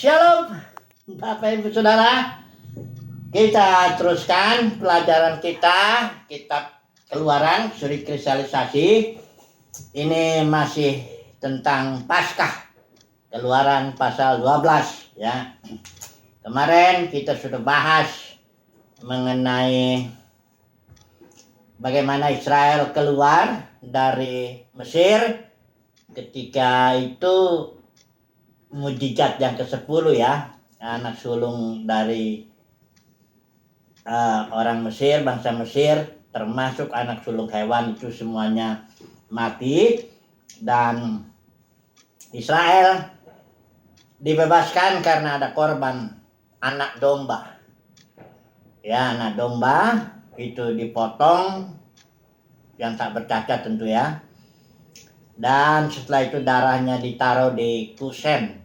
Shalom Bapak Ibu Saudara. Kita teruskan pelajaran kita kitab Keluaran suri kristalisasi. Ini masih tentang Paskah. Keluaran pasal 12 ya. Kemarin kita sudah bahas mengenai bagaimana Israel keluar dari Mesir. Ketika itu mujizat yang ke-10 ya, anak sulung dari orang Mesir, bangsa Mesir, termasuk anak sulung hewan itu semuanya mati, dan Israel dibebaskan karena ada korban anak domba. Ya, anak domba itu dipotong yang tak bercacat tentu ya. Dan setelah itu darahnya ditaruh di kusen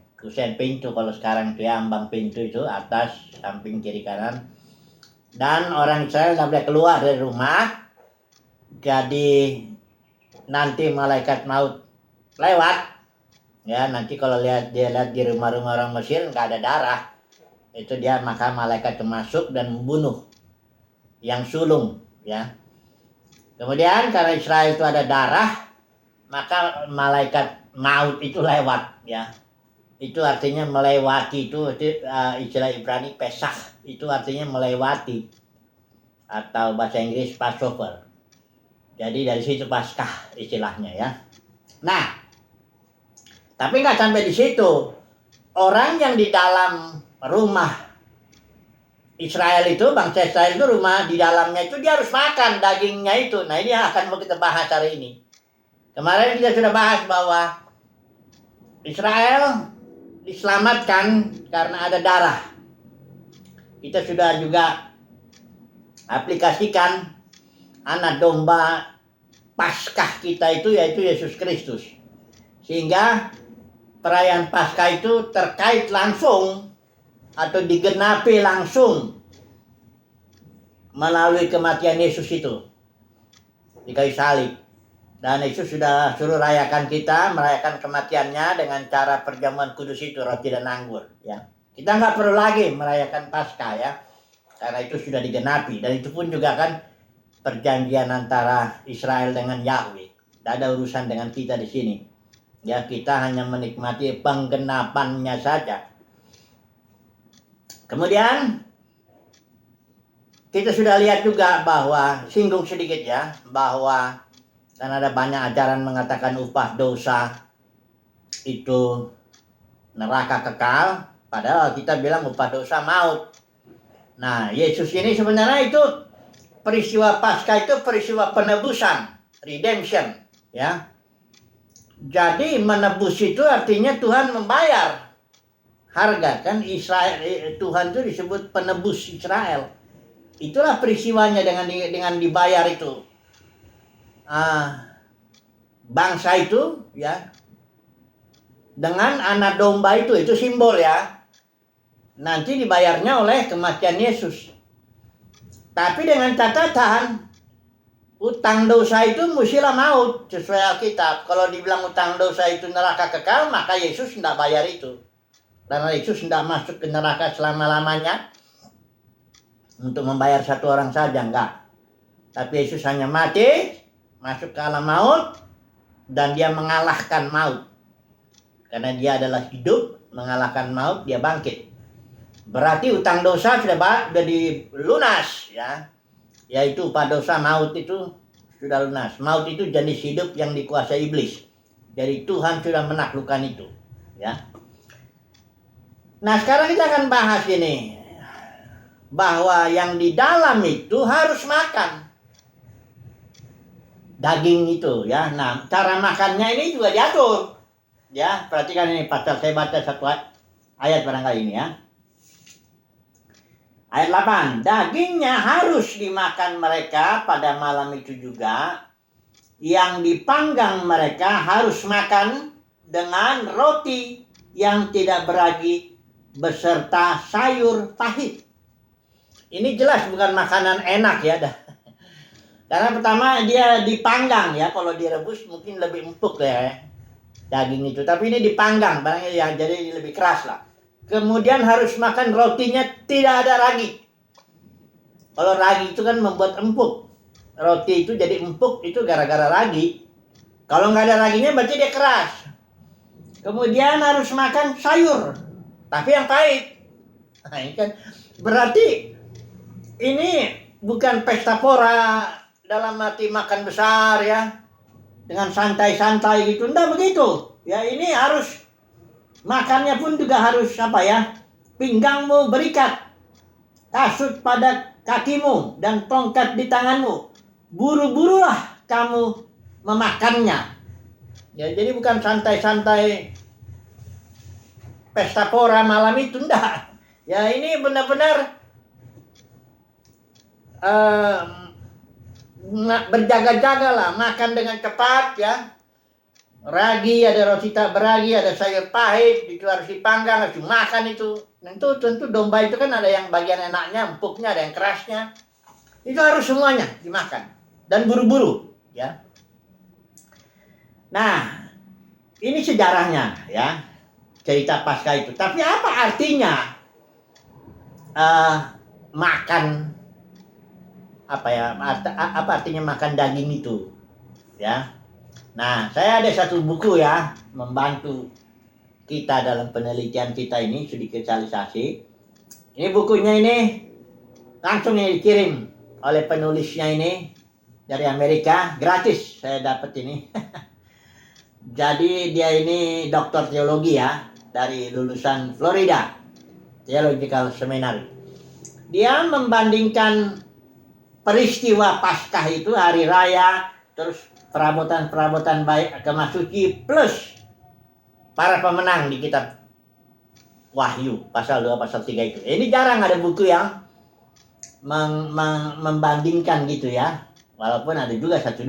pintu, kalau sekarang itu ya, ambang pintu itu, atas, samping, kiri, kanan. Dan orang Israel tidak boleh keluar dari rumah. Jadi nanti malaikat maut lewat ya, nanti kalau dia lihat di rumah-rumah orang Mesir nggak ada darah, itu dia, maka malaikat itu masuk dan membunuh yang sulung ya. Kemudian karena Israel itu ada darah, maka malaikat maut itu lewat ya. Itu artinya melewati, itu istilah Ibrani Pesach, itu artinya melewati, atau bahasa Inggris Passover. Jadi dari situ Paskah istilahnya ya. Nah, tapi nggak sampai di situ. Orang yang di dalam rumah Israel itu, bangsa Israel itu, rumah di dalamnya itu dia harus makan dagingnya itu. Nah, ini yang akan mau kita bahas hari ini. Kemarin kita sudah bahas bahwa Israel diselamatkan karena ada darah. Kita sudah juga aplikasikan anak domba Paskah kita itu, yaitu Yesus Kristus. Sehingga perayaan Paskah itu terkait langsung atau digenapi langsung melalui kematian Yesus itu di kayu salib. Dan Yesus sudah suruh rayakan kita, merayakan kematiannya dengan cara perjamuan kudus itu, roti dan anggur ya. Kita nggak perlu lagi merayakan Paskah ya, karena itu sudah digenapi. Dan itu pun juga kan perjanjian antara Israel dengan Yahweh. Tidak ada urusan dengan kita di sini ya, kita hanya menikmati penggenapannya saja. Kemudian kita sudah lihat juga bahwa, singgung sedikit ya, bahwa dan ada banyak ajaran mengatakan upah dosa itu neraka kekal, padahal kita bilang upah dosa maut. Nah, Yesus ini sebenarnya itu peristiwa Paskah itu peristiwa penebusan, redemption ya. Jadi menebus itu artinya Tuhan membayar harga kan. Israel, Tuhan itu disebut penebus Israel. Itulah peristiwanya dengan dibayar itu. Bangsa itu ya, dengan anak domba itu simbol ya, nanti dibayarnya oleh kematian Yesus. Tapi dengan catatan, utang dosa itu mestilah maut sesuai Alkitab. Kalau dibilang utang dosa itu neraka kekal, maka Yesus tidak bayar itu, karena Yesus tidak masuk ke neraka selama-lamanya untuk membayar satu orang saja, enggak. Tapi Yesus hanya mati, masuk ke alam maut, dan dia mengalahkan maut. Karena dia adalah hidup, mengalahkan maut, dia bangkit. Berarti utang dosa sudah dilunas ya. Yaitu upah dosa maut itu sudah lunas. Maut itu jenis hidup yang dikuasai iblis. Jadi Tuhan sudah menaklukkan itu ya. Nah, sekarang kita akan bahas ini, bahwa yang di dalam itu harus makan daging itu ya. Nah, cara makannya ini juga diatur ya. Perhatikan ini pasal, saya baca satu ayat barangkali ini ya. Ayat 8, dagingnya harus dimakan mereka pada malam itu juga. Yang dipanggang mereka harus makan dengan roti yang tidak beragi beserta sayur pahit. Ini jelas bukan makanan enak ya. Karena pertama dia dipanggang ya, kalau direbus mungkin lebih empuk ya daging itu. Tapi ini dipanggang, barangnya ya, jadi lebih keras lah. Kemudian harus makan rotinya tidak ada ragi. Kalau ragi itu kan membuat empuk. Roti itu jadi empuk itu gara-gara ragi. Kalau nggak ada raginya berarti dia keras. Kemudian harus makan sayur, tapi yang pahit. Nah, ini kan berarti ini bukan pesta pora dalam arti makan besar ya, dengan santai-santai gitu. Enggak begitu. Ya ini harus makannya pun juga harus apa ya? Pinggangmu berikat, kasut pada kakimu dan tongkat di tanganmu. Buru-burulah kamu memakannya. Ya, jadi bukan santai-santai pesta pora malam itu, enggak. Ya ini benar-benar berjaga-jaga lah, makan dengan cepat ya. Ragi, ada roti tak beragi, ada sayur pahit, itu harus dipanggang, harus dimakan itu. Tentu domba itu kan ada yang bagian enaknya, empuknya, ada yang kerasnya. Itu harus semuanya dimakan dan buru-buru ya. Nah, ini sejarahnya ya, cerita Paskah itu. Tapi apa artinya makan apa ya? Apa artinya makan daging itu? Ya. Nah, saya ada satu buku ya, membantu kita dalam penelitian kita ini, studi kristalisasi. Ini bukunya ini langsung yang dikirim oleh penulisnya ini dari Amerika, gratis saya dapat ini. Jadi dia ini doktor teologi ya, dari lulusan Florida Theological Seminary. Dia membandingkan peristiwa Paskah itu, hari raya, terus perabotan baik agama suci plus para pemenang di kitab Wahyu pasal 2 pasal 3 itu. Ini jarang ada buku yang membandingkan gitu ya. Walaupun ada juga 1-2.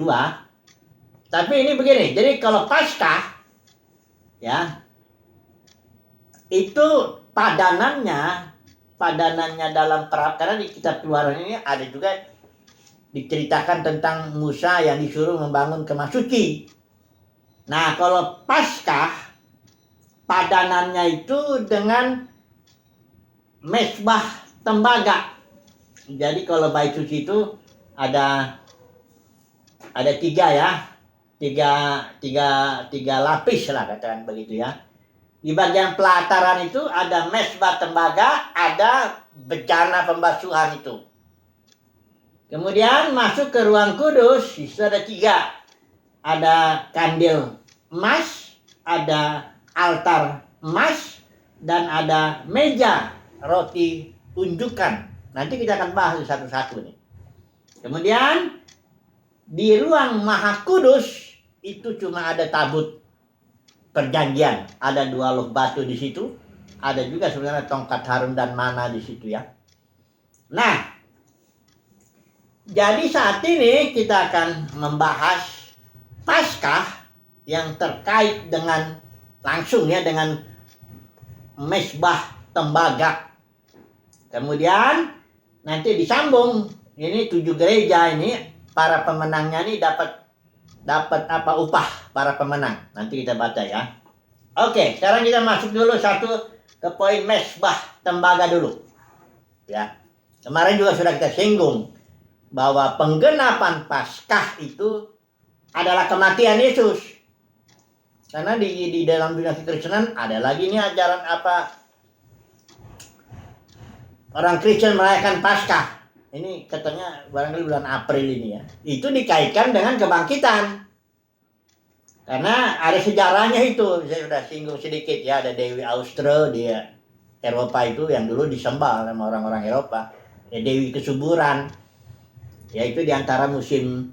Tapi ini begini, jadi kalau Paskah ya itu padanannya dalam karena di kitab Keluaran ini ada juga diceritakan tentang Musa yang disuruh membangun kemah suci. Nah, kalau Paskah padanannya itu dengan mesbah tembaga. Jadi kalau bait suci itu ada 3 ya. Tiga lapis lah katakan begitu ya. Di bagian pelataran itu ada mesbah tembaga, ada bejana pembasuhan itu. Kemudian masuk ke ruang kudus, itu ada 3. Ada kandil emas, ada altar emas, dan ada meja roti unjukan. Nanti kita akan bahas satu-satu nih. Kemudian di ruang maha kudus itu cuma ada tabut perjanjian. Ada 2 loh batu di situ. Ada juga sebenarnya tongkat Harun dan mana di situ ya. Nah, jadi saat ini kita akan membahas Paskah yang terkait dengan langsung ya dengan mesbah tembaga. Kemudian nanti disambung ini 7 gereja ini, para pemenangnya ini dapat apa upah para pemenang. Nanti kita baca ya. Oke, sekarang kita masuk dulu ke poin mesbah tembaga dulu. Ya. Kemarin juga sudah kita singgung bahwa penggenapan Paskah itu adalah kematian Yesus. Karena di dalam dunia kekristenan ada lagi nih ajaran apa, orang Kristen merayakan Paskah. Ini katanya barangkali bulan April ini ya. Itu dikaitkan dengan kebangkitan. Karena ada sejarahnya itu. Saya sudah singgung sedikit ya. Ada Dewi Austra di Eropa itu yang dulu disembah sama orang-orang Eropa. Ada Dewi Kesuburan. Yaitu di antara musim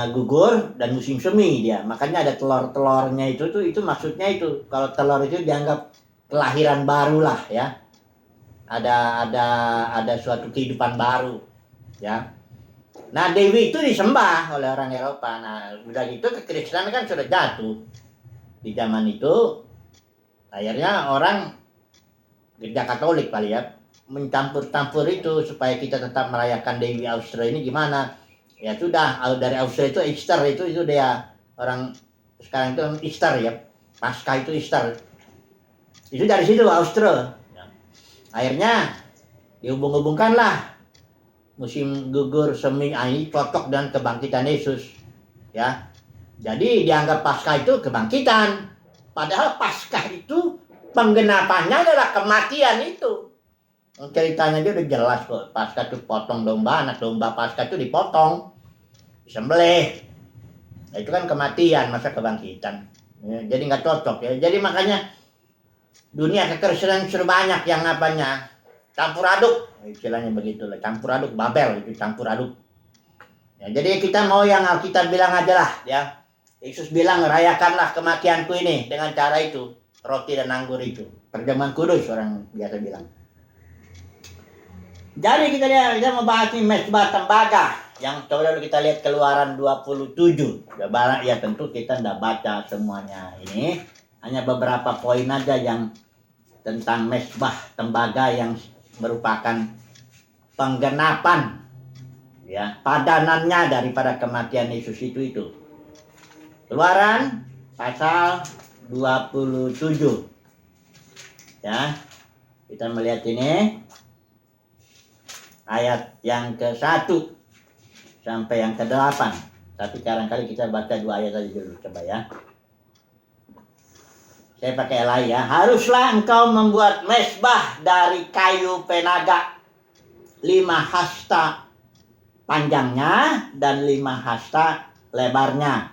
gugur dan musim semi dia. Makanya ada telur-telurnya itu maksudnya itu. Kalau telur itu dianggap kelahiran baru lah ya. Ada suatu kehidupan baru ya. Nah, Dewi itu disembah oleh orang Eropa. Nah, udah gitu kekristenan kan sudah jatuh di zaman itu. Akhirnya orang gereja Katolik kali ya mencampur-campur itu supaya kita tetap merayakan Dewi Austra ini gimana? Ya sudah, dari Austra itu Easter itu dia orang sekarang itu Easter ya. Paskah itu Easter. Itu dari situ Austra. Akhirnya dihubung-hubungkanlah musim gugur semi, ini cocok dengan kebangkitan Yesus. Ya, jadi dianggap Paskah itu kebangkitan. Padahal Paskah itu penggenapannya adalah kematian itu. Ceritanya dia udah jelas kok. Paskah itu potong domba, anak domba Paskah itu dipotong, disembelih. Nah, itu kan kematian, masa kebangkitan. Ya, jadi nggak cocok ya. Jadi makanya dunia kekristenan sudah banyak yang apanya campur aduk, istilahnya begitu lah. Campur aduk, Babel itu campur aduk. Ya, jadi kita mau yang Alkitab bilang aja lah ya. Yesus bilang rayakanlah kematianku ini dengan cara itu, roti dan anggur itu. Terjemahan Kudus orang biasa bilang. Jadi kita mau bahas ini mezbah tembaga yang coba kita lihat Keluaran 27. Ya tentu kita tidak baca semuanya ini, hanya beberapa poin aja yang tentang mezbah tembaga yang merupakan penggenapan ya padanannya daripada kematian Yesus itu. Keluaran pasal 27. Ya. Kita melihat ini ayat yang ke-1 sampai yang ke-8. Tapi kadang-kali kita baca 2 ayat saja dulu, coba ya. Saya pakai LAI ya. Haruslah engkau membuat mezbah dari kayu penaga 5 hasta panjangnya dan 5 hasta lebarnya.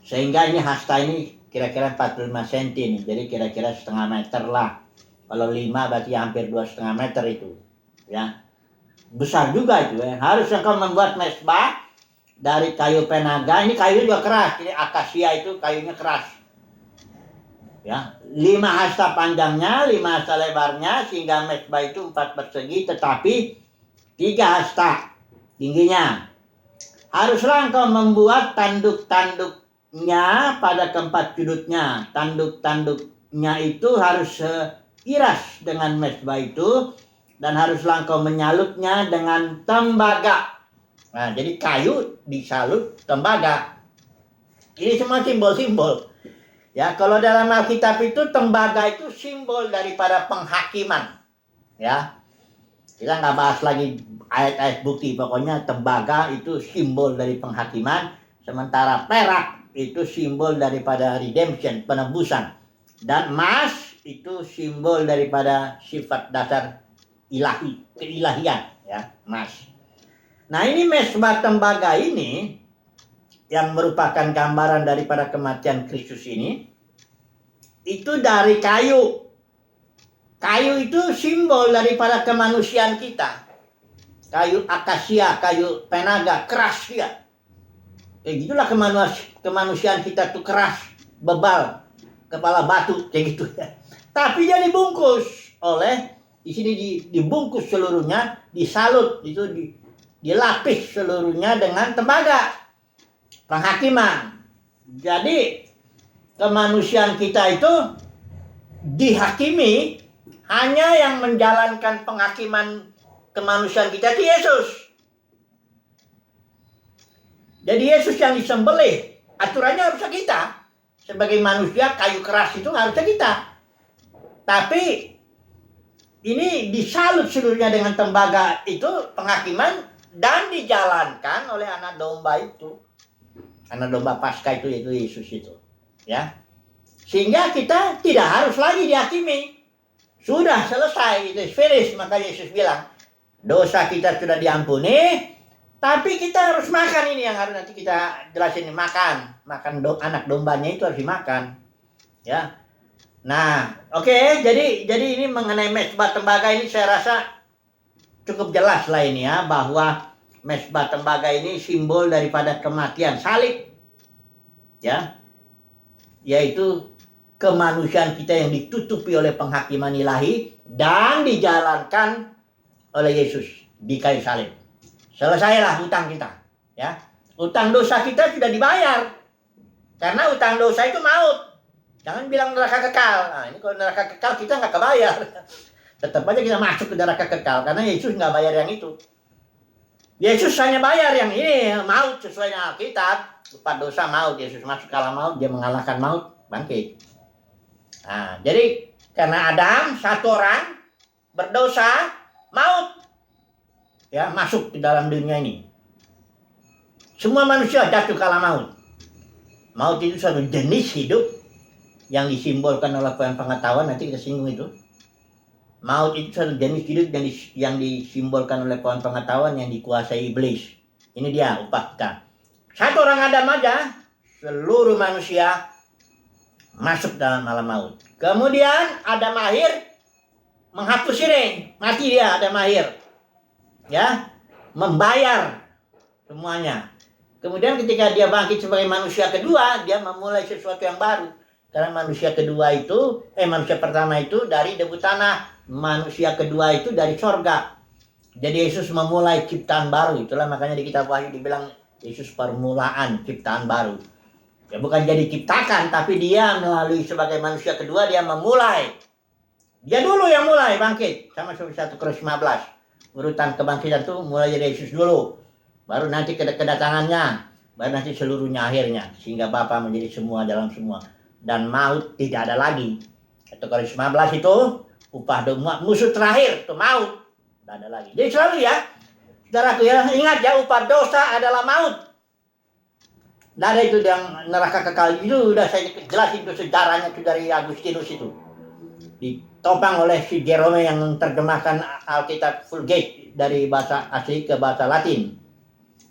Sehingga ini hasta ini kira-kira 45 cm nih. Jadi kira-kira setengah meter lah. Kalau 5 berarti hampir 2,5 meter itu. Ya. Besar juga itu ya. Harus engkau membuat mezbah dari kayu penaga. Ini kayu juga keras. Jadi akasia itu kayunya keras. Ya, 5 hasta panjangnya, 5 hasta lebarnya, sehingga mezbah itu 4 persegi, tetapi 3 hasta tingginya. Haruslah engkau membuat tanduk-tanduknya pada keempat sudutnya. Tanduk-tanduknya itu harus seiras dengan mezbah itu. Dan haruslah engkau menyalutnya dengan tembaga. Nah, jadi kayu disalut tembaga. Ini semua simbol-simbol. Ya, kalau dalam Alkitab itu tembaga itu simbol daripada penghakiman. Ya, kita nggak bahas lagi ayat-ayat bukti. Pokoknya tembaga itu simbol dari penghakiman. Sementara perak itu simbol daripada redemption, penebusan. Dan emas itu simbol daripada sifat dasar ilahi, keilahian, ya, emas. Nah, ini mezbah tembaga ini yang merupakan gambaran daripada kematian Kristus ini itu dari kayu. Kayu itu simbol daripada kemanusiaan kita. Kayu akasia, kayu penaga, keras dia. Gitulah kemanusiaan kita tuh keras, bebal, kepala batu kayak gitu ya. Tapi dia dibungkus oleh di sini dibungkus seluruhnya, disalut, itu dilapis seluruhnya dengan tembaga. Penghakiman. Jadi kemanusiaan kita itu dihakimi hanya yang menjalankan penghakiman kemanusiaan kita itu Yesus. Jadi Yesus yang disembelih, aturannya harusnya kita. Sebagai manusia kayu keras itu harusnya kita. Tapi ini disalut seluruhnya dengan tembaga itu penghakiman dan dijalankan oleh anak domba itu. Anak domba Paskah itu yaitu Yesus itu. Ya. Sehingga kita tidak harus lagi dihakimi. Sudah selesai, itu finish. Maka Yesus bilang, dosa kita sudah diampuni, tapi kita harus makan ini yang harus nanti kita jelasin. Makan anak dombanya itu harus dimakan. Ya. Nah, oke, jadi ini mengenai mezbah tembaga ini saya rasa cukup jelas lah ini ya, bahwa mezbah tembaga ini simbol daripada kematian salib. Ya. Yaitu kemanusiaan kita yang ditutupi oleh penghakiman ilahi dan dijalankan oleh Yesus di kayu salib. Selesailah hutang kita, ya. Hutang dosa kita sudah dibayar. Karena hutang dosa itu maut. Jangan bilang neraka kekal. Nah, ini kalau neraka kekal kita nggak kebayar. Tetap aja kita masuk ke neraka kekal karena Yesus nggak bayar yang itu. Yesus hanya bayar yang ini, maut sesuai dengan Alkitab. Upah dosa maut, Yesus masuk kalah maut, dia mengalahkan maut, bangkit. Nah, jadi karena Adam satu orang berdosa, maut ya masuk ke dalam dunia ini. Semua manusia jatuh kala maut. Maut itu suatu jenis hidup yang disimbolkan oleh pengetahuan, nanti kita singgung itu. Maut itu suatu jenis hidup yang disimbolkan oleh pohon pengetahuan yang dikuasai iblis. Ini dia upah kita. Satu orang Adam aja, seluruh manusia masuk dalam alam maut. Kemudian Adam lahir, menghapus ini, mati dia Adam lahir. Ya, membayar semuanya. Kemudian ketika dia bangkit sebagai manusia kedua, dia memulai sesuatu yang baru. Karena manusia pertama itu dari debu tanah, manusia kedua itu dari sorga. Jadi Yesus memulai ciptaan baru. Itulah makanya di kitab Wahyu dibilang Yesus permulaan ciptaan baru. Ya bukan jadi ciptakan, tapi dia melalui sebagai manusia kedua dia memulai. Dia dulu yang mulai bangkit. Sama seperti 1 Korintus 15. Urutan kebangkitan itu mulai dari Yesus dulu. Baru nanti kedatangannya. Baru nanti seluruhnya akhirnya. Sehingga Bapa menjadi semua dalam semua. Dan maut tidak ada lagi. 1 Korintus 15 itu upah musuh terakhir itu maut. Tidak ada lagi. Jadi selalu ya. Saudaraku ya, ingat ya, upah dosa adalah maut. Tidak ada itu yang neraka kekal. Itu sudah saya jelasin itu sejarahnya itu dari Agustinus itu. Ditopang oleh si Jerome yang menerjemahkan Alkitab Vulgate dari bahasa asli ke bahasa Latin.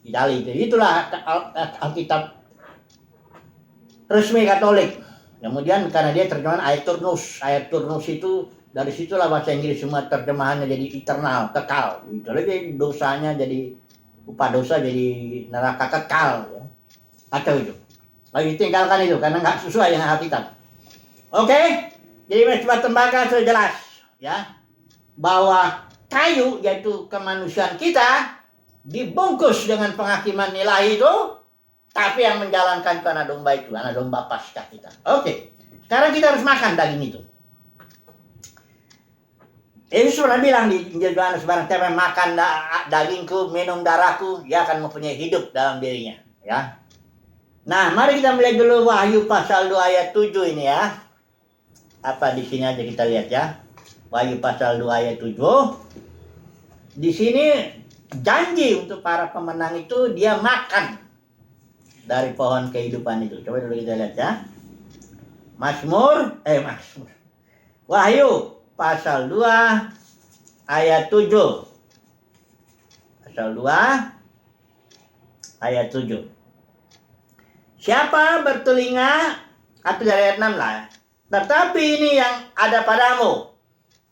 Itali itu. Itulah Alkitab resmi Katolik. Kemudian karena dia terjemahan ayat Turnus itu dari situlah bahasa Inggris semua terjemahannya jadi eternal, kekal. Itu lagi dosanya jadi upah dosa jadi neraka kekal. Ya. Kacau itu. Lalu ditinggalkan itu karena nggak sesuai dengan Alkitab. Oke. Jadi mestilah tembaga sudah jelas ya bahwa kayu yaitu kemanusiaan kita dibungkus dengan penghakiman ilahi itu, tapi yang menjalankan itu anak domba itu, anak domba Paskah kita. Oke. Sekarang kita harus makan daging itu. Yesus sudah bilang di Injil Yohanes, barang siapa yang makan dagingku, minum darahku, dia akan mempunyai hidup dalam dirinya, ya. Nah, mari kita melihat dulu Wahyu pasal 2 ayat 7 ini ya. Apa di sini aja kita lihat ya. Wahyu pasal 2 ayat 7. Di sini janji untuk para pemenang itu dia makan dari pohon kehidupan itu. Coba dulu kita lihat ya. Mazmur. Wahyu pasal 2 ayat 7. Pasal 2 ayat 7. Siapa bertelinga, atau dari ayat 6 lah. Tetapi ini yang ada padamu,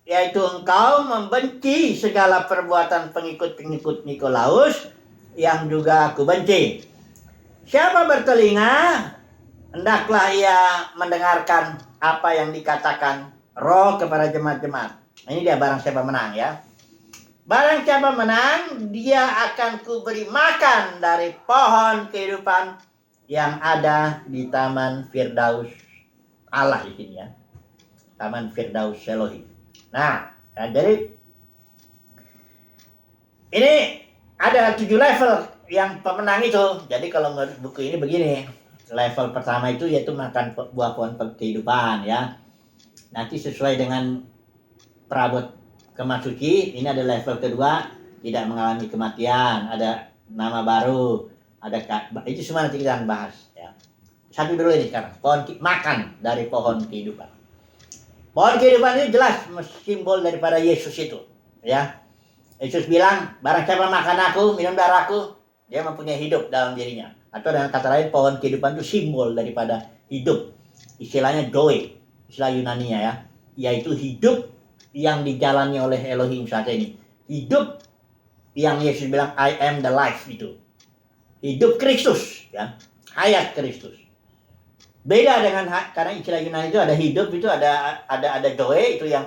yaitu engkau membenci segala perbuatan pengikut-pengikut Nikolaus yang juga aku benci. Siapa bertelinga, hendaklah ia mendengarkan apa yang dikatakan Roh kepada jemaat-jemaat. Ini dia barang siapa menang ya. Barang siapa menang, dia akan kuberi makan dari pohon kehidupan yang ada di Taman Firdaus Allah di sini ya. Taman Firdaus Elohim. Nah, jadi ini ada 7 level yang pemenang itu. Jadi kalau menurut buku ini begini. Level pertama itu yaitu makan buah pohon kehidupan ya. Nanti sesuai dengan perabot Kemah Suci, ini ada level kedua, tidak mengalami kematian, ada nama baru, ada itu semua nanti kita akan bahas ya. Satu dulu ini sekarang, makan dari pohon kehidupan. Pohon kehidupan ini jelas simbol daripada Yesus itu, ya. Yesus bilang, barang siapa makan aku, minum darahku, dia mempunyai hidup dalam dirinya. Atau dengan kata lain, pohon kehidupan itu simbol daripada hidup. Istilahnya Zoe, istilah Yunaninya ya, yaitu hidup yang dijalani oleh Elohim saat ini. Hidup yang Yesus bilang, I am the life itu. Hidup Kristus, ya, hayat Kristus. Beda dengan karena istilah Yunani itu ada hidup itu ada Zoe itu yang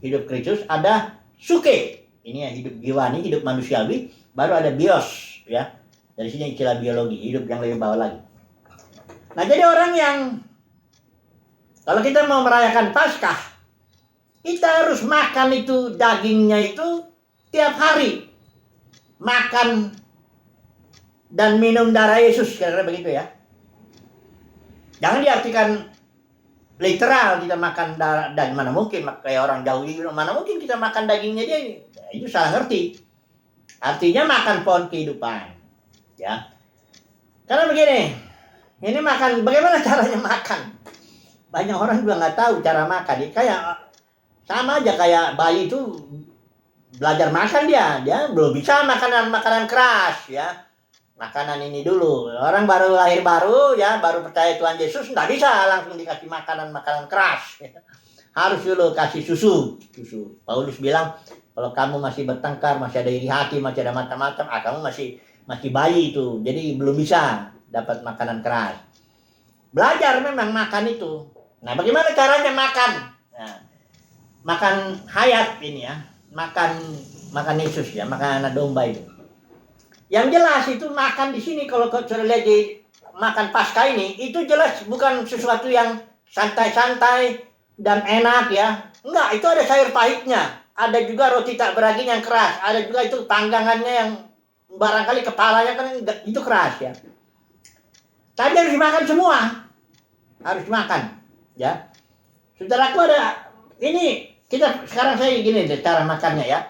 hidup Kristus, ada suke ini yang hidup jiwani, hidup manusiawi, baru ada bios ya. Dari sini istilah biologi, hidup yang lebih bawah lagi. Nah, jadi orang yang kalau kita mau merayakan Paskah, kita harus makan itu dagingnya itu tiap hari. Makan dan minum darah Yesus, kira-kira begitu ya. Jangan diartikan literal kita makan daging, mana mungkin kayak orang Yahudi, mana mungkin kita makan dagingnya dia. Itu salah ngerti. Artinya makan pohon kehidupan, ya. Karena begini, ini makan, bagaimana caranya makan? Banyak orang juga nggak tahu cara makan. Kayak sama aja kayak bayi itu belajar makan, dia belum bisa makanan keras, ya. Makanan ini dulu. Orang baru lahir baru, ya, baru percaya Tuhan Yesus, nggak bisa langsung dikasih makanan keras. Ya. Harus dulu kasih susu. Paulus bilang, kalau kamu masih bertengkar, masih ada iri hati, masih ada macam-macam, kamu masih bayi itu. Jadi belum bisa dapat makanan keras. Belajar memang makan itu. Nah, bagaimana caranya makan? Nah, makan hayat ini, ya. Makan Yesus, ya, makan anak domba itu. Yang jelas itu makan di sini, kalau saudara lihat di makan Paskah ini, itu jelas bukan sesuatu yang santai-santai dan enak, ya. Enggak, itu ada sayur pahitnya. Ada juga roti tak beraging yang keras. Ada juga itu panggangannya yang barangkali kepalanya kan itu keras, ya. Tapi harus dimakan semua. Harus dimakan, ya. Saudaraku, ada ini, sekarang saya gini deh cara makannya, ya.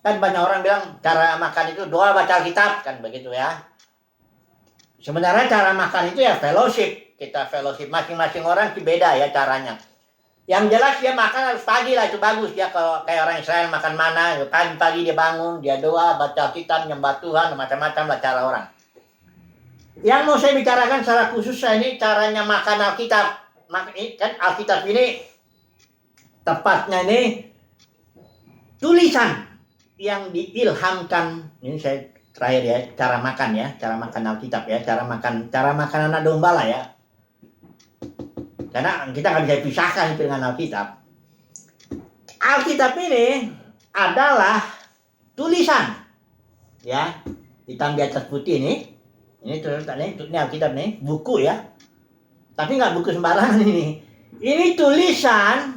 Kan banyak orang bilang cara makan itu doa, baca Alkitab, kan begitu, ya. Sebenarnya cara makan itu ya fellowship. Kita fellowship, masing-masing orang sih beda ya caranya. Yang jelas dia makan harus pagi lah, itu bagus ya. Kalau kayak orang Israel makan mana, pagi-pagi dia bangun, dia doa, baca Alkitab, nyembah Tuhan, macam-macam lah cara orang. Yang mau saya bicarakan secara khusus ini caranya makan Alkitab. Kan Alkitab ini tepatnya ini tulisan yang diilhamkan. Ini saya terakhir ya, cara makan Alkitab, ya, cara makan anak domba lah, ya. Karena kita nggak bisa pisahkan itu dengan Alkitab. Alkitab ini adalah tulisan, ya, hitam di atas putih ini Alkitab nih, buku, ya. Tapi nggak buku sembarangan ini. Ini tulisan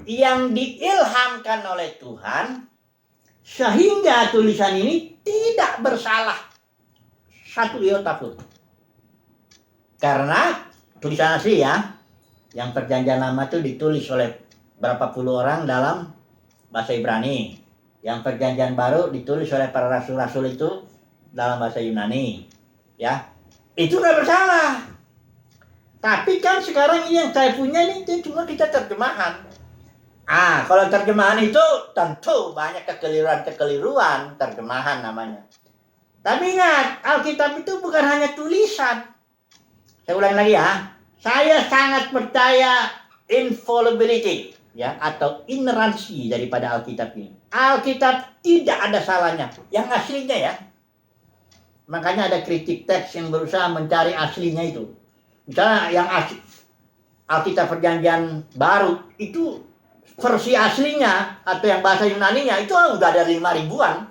yang diilhamkan oleh Tuhan, sehingga tulisan ini tidak bersalah satu iota pun. Karena tulisan asli, ya, yang perjanjian lama itu ditulis oleh berapa puluh orang dalam bahasa Ibrani. Yang perjanjian baru ditulis oleh para rasul-rasul itu dalam bahasa Yunani, ya. Itu nggak bersalah. Tapi kan sekarang ini yang saya punya ini cuma kita terjemahan. Kalau terjemahan itu tentu banyak kekeliruan terjemahan namanya. Tapi ingat, Alkitab itu bukan hanya tulisan. Saya ulangi lagi, ya. Saya sangat percaya infallibility, ya, atau ineransi daripada Alkitab ini. Alkitab tidak ada salahnya, yang aslinya, ya. Makanya ada kritik teks yang berusaha mencari aslinya itu. Misalnya yang Alkitab Perjanjian Baru itu versi aslinya atau yang bahasa Yunaninya itu udah ada 5.000-an.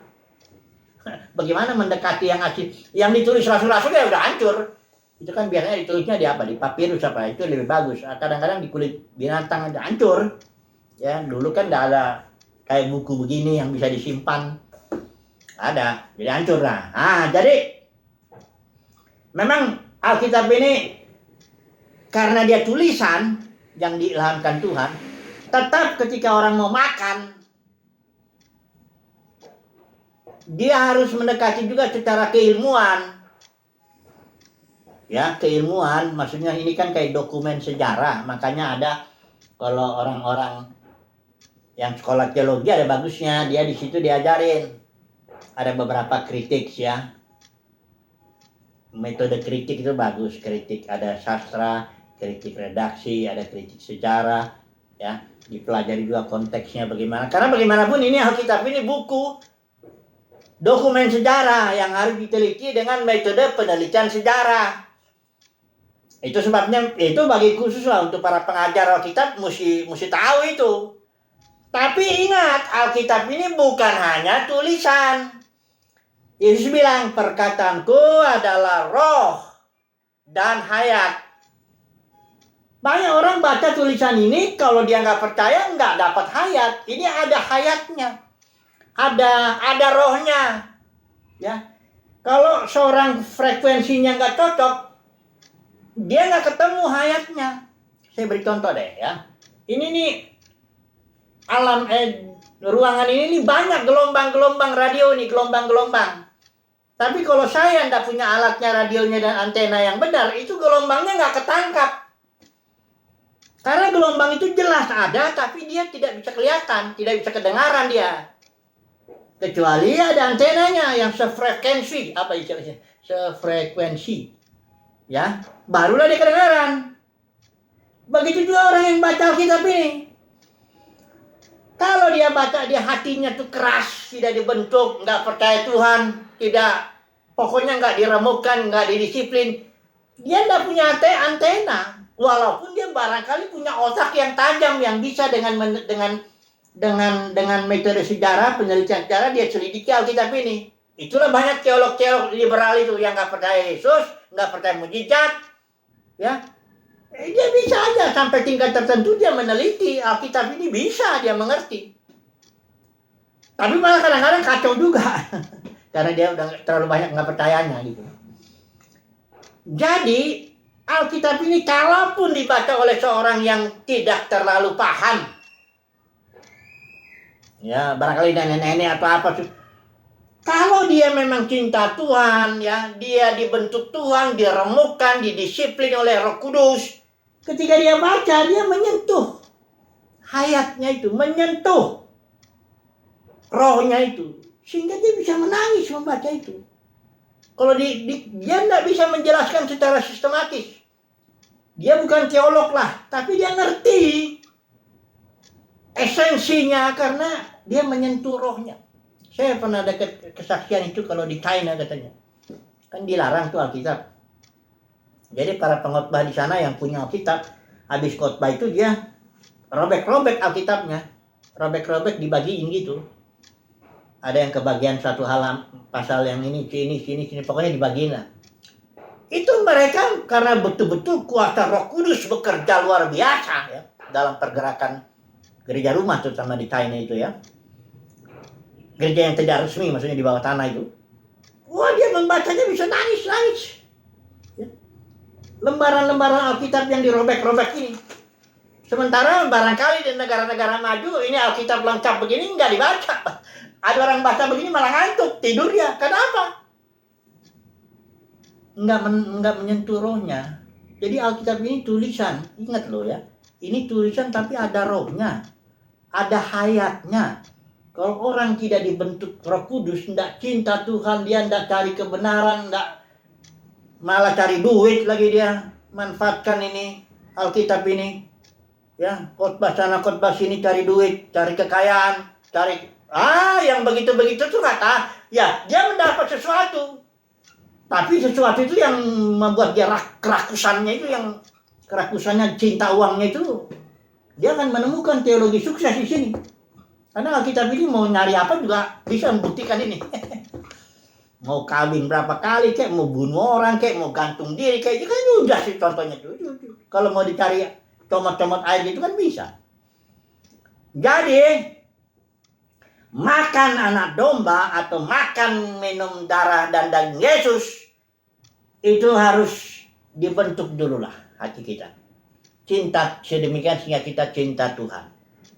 Bagaimana mendekati yang asli? Yang ditulis rasul-rasul ya udah hancur. Itu kan biasanya ditulisnya di apa? Di papirus apa? Itu lebih bagus. Kadang-kadang di kulit binatang aja hancur. Ya, dulu kan enggak ada kayak buku begini yang bisa disimpan. Ada, jadi hancur lah. Jadi memang Alkitab ini karena dia tulisan yang diilhamkan Tuhan, tetap ketika orang mau makan, dia harus mendekati juga secara keilmuan. Ya, keilmuan, maksudnya ini kan kayak dokumen sejarah. Makanya ada, kalau orang-orang yang sekolah teologi ada bagusnya, dia di situ diajarin. Ada beberapa kritik, ya. Metode kritik itu bagus, kritik ada sastra, kritik redaksi, ada kritik sejarah, ya. Dipelajari juga konteksnya bagaimana. Karena bagaimanapun ini Alkitab ini buku dokumen sejarah yang harus diteliti dengan metode penelitian sejarah. Itu sebabnya itu bagi khusus lah untuk para pengajar Alkitab mesti tahu itu. Tapi ingat, Alkitab ini bukan hanya tulisan. Yesus bilang, perkataanku adalah roh dan hayat. Banyak orang baca tulisan ini, kalau dia nggak percaya, nggak dapat hayat. Ini ada hayatnya. Ada rohnya. Ya. Kalau seorang frekuensinya nggak cocok, dia nggak ketemu hayatnya. Saya beri contoh deh ya. Ini nih alam ruangan ini nih banyak gelombang-gelombang radio nih, gelombang-gelombang. Tapi kalau saya tidak punya alatnya, radionya dan antena yang benar, itu gelombangnya nggak ketangkap. Karena gelombang itu jelas ada, tapi dia tidak bisa kelihatan, tidak bisa kedengaran dia. Kecuali ada antenanya yang sefrekuensi, apa istilahnya? Sefrekuensi. Ya, barulah dia kedengaran. Begitu juga orang yang baca Alkitab ini. Kalau dia baca, dia hatinya tuh keras, tidak dibentuk, nggak percaya Tuhan, pokoknya nggak diremukkan, nggak didisiplin. Dia nggak punya antena, walaupun dia barangkali punya otak yang tajam, yang bisa dengan metode sejarah, penelitian sejarah, dia selidiki Alkitab ini. Itulah banyak teolog-teolog liberal itu yang nggak percaya Yesus, nggak percaya mujizat, ya. Dia bisa aja sampai tingkat tertentu dia meneliti Alkitab ini, bisa dia mengerti. Tapi malah kadang-kadang kacau juga. Karena dia udah terlalu banyak nggak percayanya gitu. Jadi Alkitab ini kalaupun dibaca oleh seorang yang tidak terlalu paham, ya barangkali nenek-nenek atau apa, kalau dia memang cinta Tuhan, ya dia dibentuk Tuhan, diremukkan, didisiplin oleh Roh Kudus. Ketika dia baca, dia menyentuh hayatnya itu, menyentuh rohnya itu, sehingga dia bisa menangis membaca itu. Kalau dia tidak bisa menjelaskan secara sistematis, dia bukan teolog lah, tapi dia ngerti esensinya karena dia menyentuh rohnya. Saya pernah ada kesaksian itu kalau di China katanya, kan dilarang tuh Alkitab. Jadi para pengkhotbah di sana yang punya Alkitab, habis khotbah itu dia robek-robek Alkitabnya, robek-robek dibagiin gitu. Ada yang kebagian satu pasal yang ini, sini, pokoknya dibagiin lah. Itu mereka karena betul-betul kuasa Roh Kudus bekerja luar biasa ya dalam pergerakan gereja rumah, terutama di China itu ya. Gereja yang tidak resmi, maksudnya di bawah tanah itu. Wah, dia membacanya bisa nangis. Lembaran-lembaran Alkitab yang dirobek-robek ini. Sementara barangkali di negara-negara maju ini Alkitab lengkap begini nggak dibaca. Ada orang baca begini malah ngantuk, tidur dia. Kenapa? Nggak menyentuh rohnya. Jadi Alkitab ini tulisan, ingat loh ya. Ini tulisan tapi ada rohnya, ada hayatnya. Kalau orang tidak dibentuk Roh Kudus, nggak cinta Tuhan, dia nggak cari kebenaran, nggak malah cari duit lagi dia, manfaatkan ini Alkitab ini, ya khotbah sana khotbah sini cari duit, cari kekayaan, cari yang begitu tuh kata, ya dia mendapat sesuatu, tapi sesuatu itu yang membuat dia kerakusannya itu, yang kerakusannya cinta uangnya itu, dia akan menemukan teologi sukses di sini, karena Alkitab ini mau nyari apa juga bisa membuktikan ini. Mau kawin berapa kali kek, mau bunuh orang kek, mau gantung diri kek, itu kan udah sih contohnya tuh. Kalau mau dicari comot-comot air gitu kan bisa. Jadi makan anak domba atau makan minum darah dan daging Yesus itu harus dibentuk dulu lah hati kita. Cinta sedemikian sehingga kita cinta Tuhan,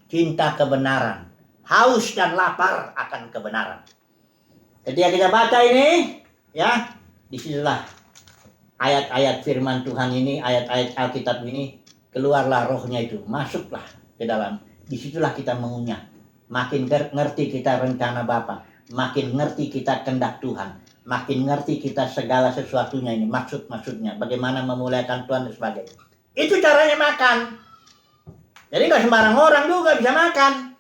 cinta kebenaran, haus dan lapar akan kebenaran. Ketika kita baca ini, ya, disinilah ayat-ayat firman Tuhan ini, ayat-ayat Alkitab ini, keluarlah rohnya itu, masuklah ke dalam. Disitulah kita mengunyah. Makin ngerti kita rencana Bapa, makin ngerti kita kehendak Tuhan, makin ngerti kita segala sesuatunya ini, maksudnya, bagaimana memuliakan Tuhan dan sebagainya. Itu caranya makan. Jadi nggak sembarang orang juga bisa makan.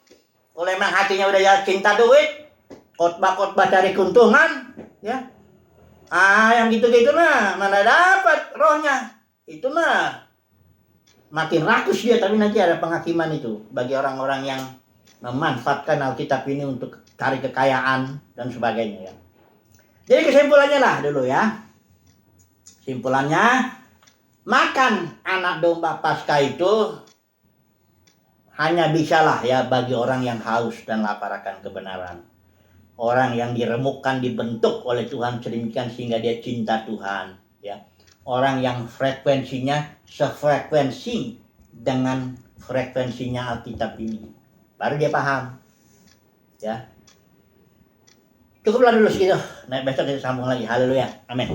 Kalau memang hatinya udah ya cinta duit, khotbah cari keuntungan, ya. Yang gitu-gitu mah mana dapat rohnya. Itu mah makin rakus dia, tapi nanti ada penghakiman itu bagi orang-orang yang memanfaatkan Alkitab ini untuk cari kekayaan dan sebagainya ya. Jadi kesimpulannya lah dulu ya. Simpulannya, makan anak domba Paskah itu hanya bisalah ya bagi orang yang haus dan lapar akan kebenaran. Orang yang diremukkan, dibentuk oleh Tuhan sedemikian sehingga dia cinta Tuhan, ya. Orang yang frekuensinya sefrekuensi dengan frekuensinya Alkitab ini. Baru dia paham. Ya. Cukuplah dulu segitu. Nah, besok kita sambung lagi. Haleluya. Amin.